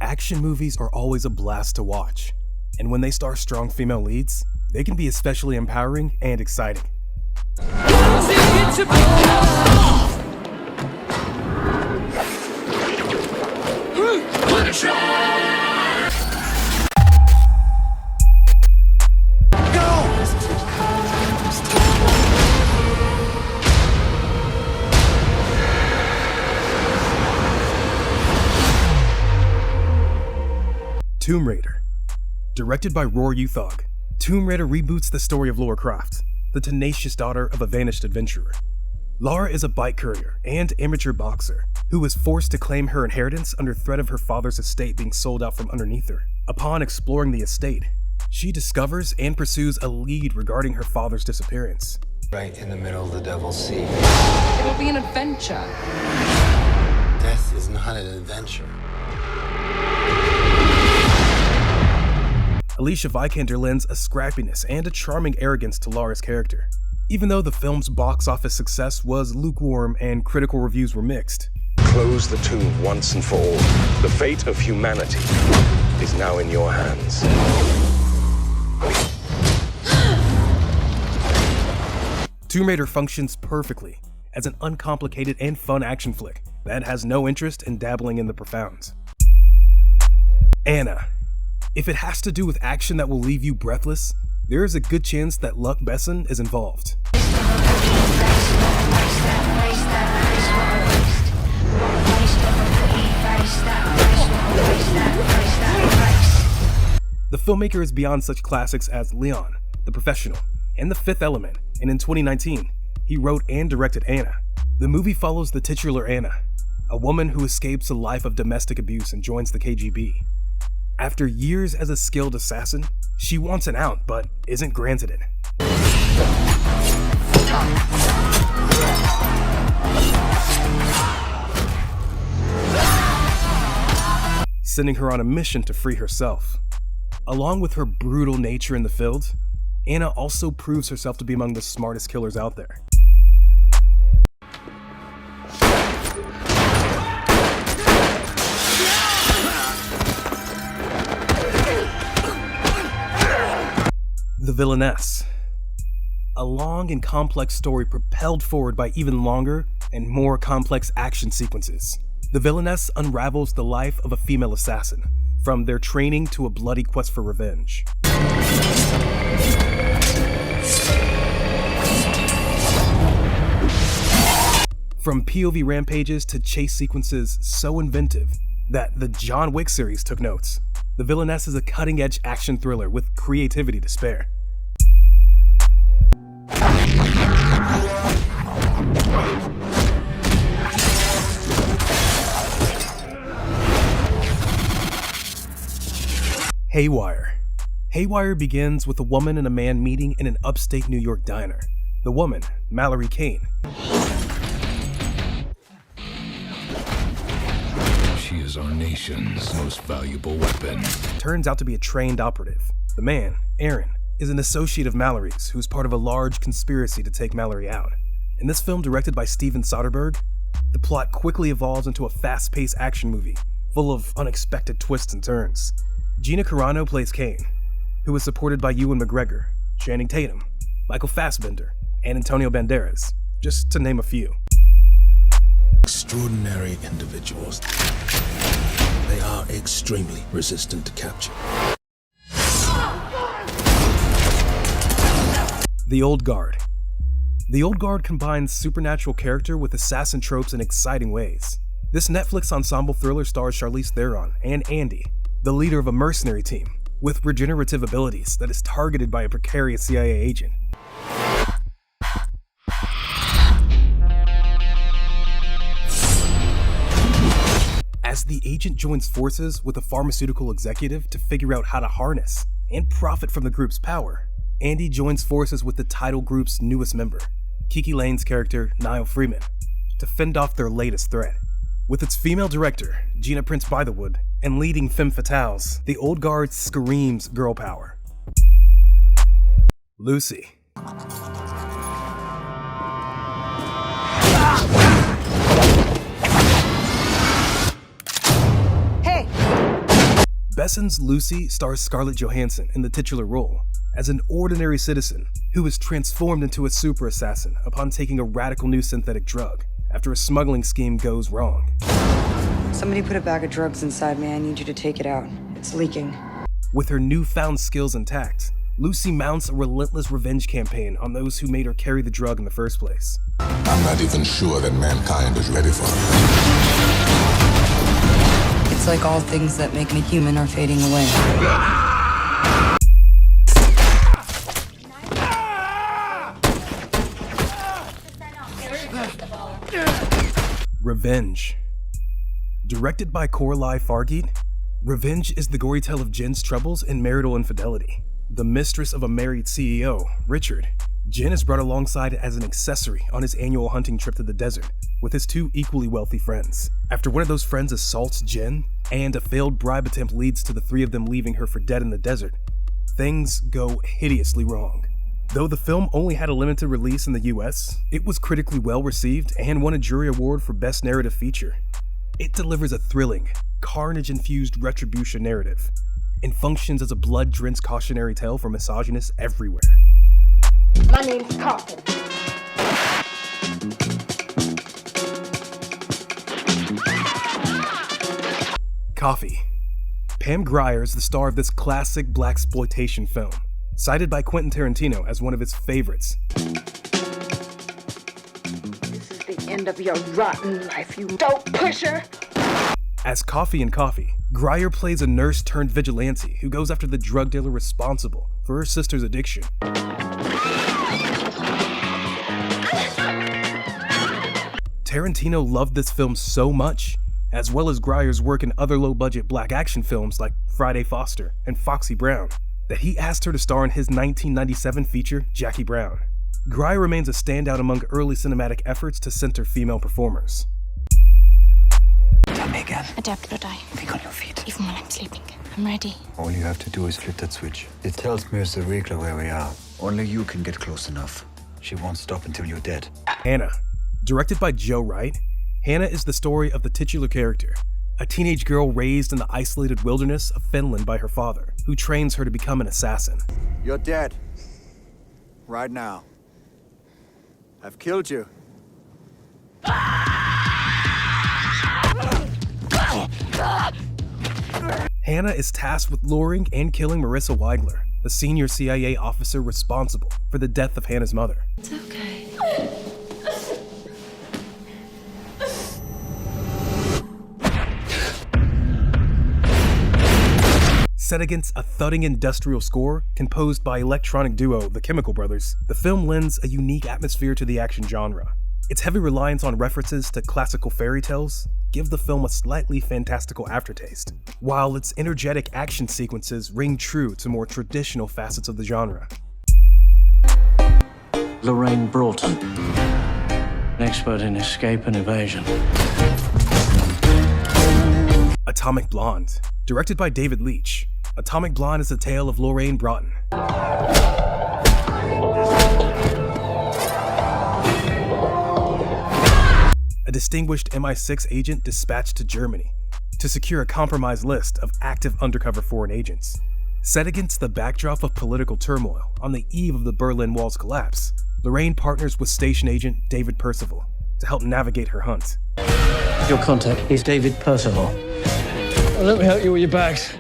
Action movies are always a blast to watch, and when they star strong female leads, they can be especially empowering and exciting. Tomb Raider. Directed by Roar Uthog, Tomb Raider reboots the story of Lara Croft, the tenacious daughter of a vanished adventurer. Lara is a bike courier and amateur boxer who is forced to claim her inheritance under threat of her father's estate being sold out from underneath her. Upon exploring the estate, she discovers and pursues a lead regarding her father's disappearance. Right in the middle of the Devil's Sea. It'll be an adventure. Death is not an adventure. Alicia Vikander lends a scrappiness and a charming arrogance to Lara's character, even though the film's box office success was lukewarm and critical reviews were mixed. Close the tomb once and for all. The fate of humanity is now in your hands. Tomb Raider functions perfectly as an uncomplicated and fun action flick that has no interest in dabbling in the profound. Anna. If it has to do with action that will leave you breathless, there is a good chance that Luc Besson is involved. The filmmaker is beyond such classics as Leon, The Professional, and The Fifth Element, and in 2019, he wrote and directed Anna. The movie follows the titular Anna, a woman who escapes a life of domestic abuse and joins the KGB. After years as a skilled assassin, she wants an out but isn't granted it. Sending her on a mission to free herself. Along with her brutal nature in the field, Anna also proves herself to be among the smartest killers out there. The Villainess. A long and complex story propelled forward by even longer and more complex action sequences. The Villainess unravels the life of a female assassin, from their training to a bloody quest for revenge. From POV rampages to chase sequences so inventive that the John Wick series took notes, The Villainess is a cutting-edge action thriller with creativity to spare. Haywire. Haywire begins with a woman and a man meeting in an upstate New York diner. The woman, Mallory Kane. She is our nation's most valuable weapon. Turns out to be a trained operative. The man, Aaron, is an associate of Mallory's who's part of a large conspiracy to take Mallory out. In this film directed by Steven Soderbergh, the plot quickly evolves into a fast-paced action movie full of unexpected twists and turns. Gina Carano plays Kane, who is supported by Ewan McGregor, Channing Tatum, Michael Fassbender, and Antonio Banderas, just to name a few. Extraordinary individuals. They are extremely resistant to capture. The Old Guard. The Old Guard combines supernatural character with assassin tropes in exciting ways. This Netflix ensemble thriller stars Charlize Theron and Andy, the leader of a mercenary team with regenerative abilities that is targeted by a precarious CIA agent. As the agent joins forces with a pharmaceutical executive to figure out how to harness and profit from the group's power, Andy joins forces with the title group's newest member, Kiki Lane's character, Niall Freeman, to fend off their latest threat. With its female director, Gina Prince Bythewood, and leading femme fatales, the Old Guard screams girl power. Lucy. Besson's Lucy stars Scarlett Johansson in the titular role as an ordinary citizen who is transformed into a super assassin upon taking a radical new synthetic drug after a smuggling scheme goes wrong. Somebody put a bag of drugs inside me. I need you to take it out. It's leaking. With her newfound skills intact, Lucy mounts a relentless revenge campaign on those who made her carry the drug in the first place. I'm not even sure that mankind is ready for it. It's like all things that make me human are fading away. Revenge. Directed by Coralie Fargeet, Revenge is the gory tale of Jen's troubles and marital infidelity. The mistress of a married CEO, Richard, Jen is brought alongside as an accessory on his annual hunting trip to the desert with his two equally wealthy friends. After one of those friends assaults Jen, and a failed bribe attempt leads to the three of them leaving her for dead in the desert, things go hideously wrong. Though the film only had a limited release in the US, it was critically well received and won a jury award for Best Narrative Feature. It delivers a thrilling, carnage-infused retribution narrative and functions as a blood-drenched cautionary tale for misogynists everywhere. My name's Carter. Coffee. Pam Grier is the star of this classic blaxploitation film, cited by Quentin Tarantino as one of his favorites. This is the end of your rotten life, you dope pusher. As Coffee in Coffee, Grier plays a nurse turned vigilante who goes after the drug dealer responsible for her sister's addiction. Tarantino loved this film so much, as well as Grier's work in other low-budget black action films like Friday Foster and Foxy Brown, that he asked her to star in his 1997 feature, Jackie Brown. Grier remains a standout among early cinematic efforts to center female performers. Tell me again. Adapt or die. Think on your feet. Even when I'm sleeping. I'm ready. All you have to do is flip that switch. It tells Mr. Riegler where we are. Only you can get close enough. She won't stop until you're dead. Hannah. Directed by Joe Wright, Hannah is the story of the titular character, a teenage girl raised in the isolated wilderness of Finland by her father, who trains her to become an assassin. You're dead. Right now. I've killed you. Hannah is tasked with luring and killing Marissa Weigler, the senior CIA officer responsible for the death of Hannah's mother. It's okay. Set against a thudding industrial score composed by electronic duo The Chemical Brothers, the film lends a unique atmosphere to the action genre. Its heavy reliance on references to classical fairy tales give the film a slightly fantastical aftertaste, while its energetic action sequences ring true to more traditional facets of the genre. Lorraine Broughton, an expert in escape and evasion. Atomic Blonde. Directed by David Leitch, Atomic Blonde is a tale of Lorraine Broughton, a distinguished MI6 agent dispatched to Germany to secure a compromised list of active undercover foreign agents. Set against the backdrop of political turmoil on the eve of the Berlin Wall's collapse, Lorraine partners with station agent David Percival to help navigate her hunt. Your contact is David Percival. Let me help you with your bags.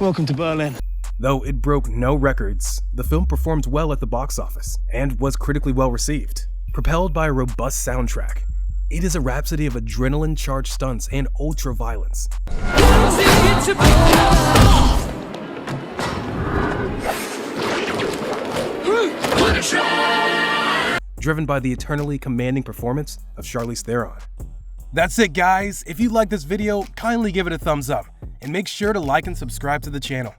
Welcome to Berlin. Though it broke no records, the film performed well at the box office and was critically well received. Propelled by a robust soundtrack, it is a rhapsody of adrenaline-charged stunts and ultra-violence. Driven by the eternally commanding performance of Charlize Theron. That's it, guys. If you like this video, kindly give it a thumbs up, and make sure to like and subscribe to the channel.